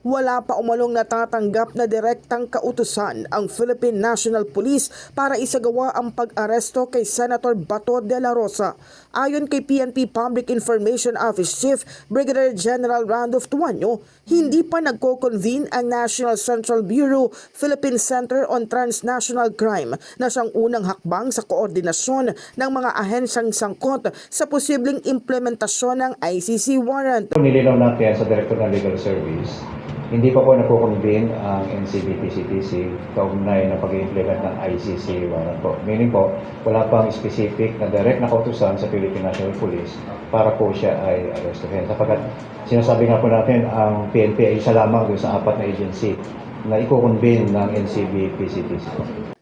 Wala pa umanong natatanggap na direktang kautusan ang Philippine National Police para isagawa ang pag-aresto kay Senator Bato de la Rosa. Ayon kay PNP Public Information Office Chief Brigadier General Randolph Tuanyo, hindi pa nagko-convene ang National Central Bureau Philippine Center on Transnational Crime na siyang unang hakbang sa koordinasyon ng mga ahensyang sangkot sa posibleng implementasyon ng ICC warrant. Nilinaw natin sa Director ng Legal Service, hindi pa po nagko-convene ang NCB-PCTC kaugnay na pag-i-implement ng ICC warrant po. Meaning po, wala pang specific na direct na kautusan sa Philippine National Police para po siya ay arestuhin. Sapagkat sinasabi nga po natin, ang PNP ay isa lamang doon sa 4 na agency na i-convene ng NCB-PCTC.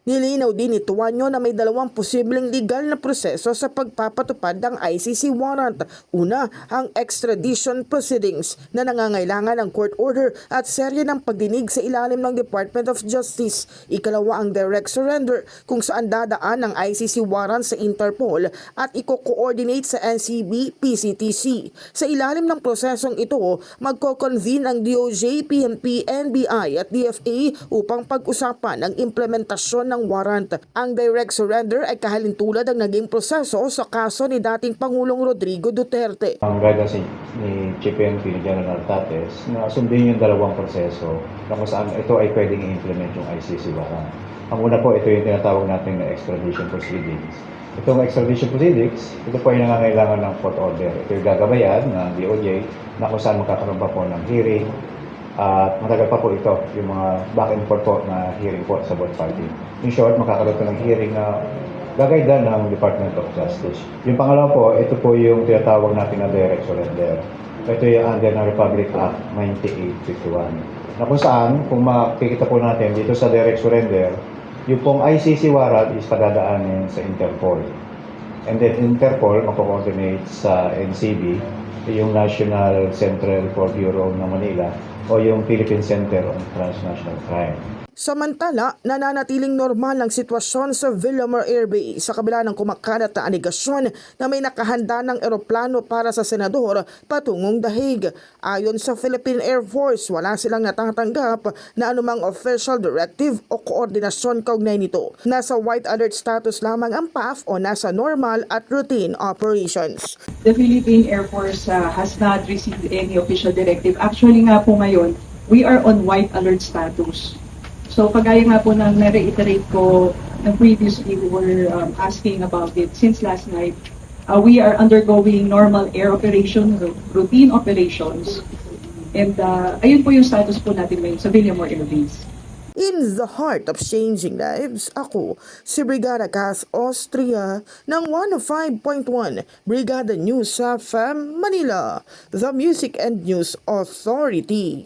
Nilinaw din ni Tuanyo na may dalawang posibleng legal na proseso sa pagpapatupad ng ICC warrant. Una, ang extradition proceedings na nangangailangan ng court order at serye ng pagdinig sa ilalim ng Department of Justice. Ikalawa, ang direct surrender kung saan dadaan ang ICC warrant sa Interpol at i-coordinate sa NCB-PCTC. Sa ilalim ng prosesong ito, magko-convene ang DOJ, PNP, NBI at DFA upang pag-usapan ang implementasyon ng warrant. Ang direct surrender ay kahalintulad ang naging proseso sa kaso ni dating Pangulong Rodrigo Duterte. Ang guidance ni Chief PNP ni General Tates na sundin yung dalawang proseso na kung saan ito ay pwedeng i-implement yung ICC warrant. Ang una po, ito yung tinatawag natin na extradition proceedings. Itong extradition proceedings, ito po ay nangangailangan ng court order. Ito yung gagabayan ng DOJ na kung saan magkakaroon pa po ng hearing at matagal pa po ito, yung mga back and forth po na hearing po sa both party. In short, makakaroon po ng hearing na gagaydan ng Department of Justice. Yung pangalawa po, ito po yung tinatawag natin na direct surrender. Ito yung under ng Republic Act 9851. Na kung saan, kung makikita po natin dito sa direct surrender, yung pong ICC warrant is padadaanin sa Interpol. And then Interpol mako-coordinate sa NCB, yung National Central Bureau ng Manila, o yung Philippine Center on Transnational Crime. Samantala, nananatiling normal ang sitwasyon sa Villamor Air Base sa kabila ng kumakalat na alegasyon na may nakahanda ng eroplano para sa senador patungong Dahig. Ayon sa Philippine Air Force, wala silang natatanggap na anumang official directive o koordinasyon kaugnay nito. Nasa white alert status lamang ang PAF o nasa normal at routine operations. The Philippine Air Force has not received any official directive. Actually nga po ngayon, we are on white alert status. So kagaya nga po nang na-reiterate ko na previously we were asking about it since last night, we are undergoing normal air operations, routine operations. And ayun po yung status po natin ngayon sa Villamor Air Base. In the heart of changing lives, ako si Brigada Cass Austria ng 105.1 Brigada News FM Manila, the Music and News Authority.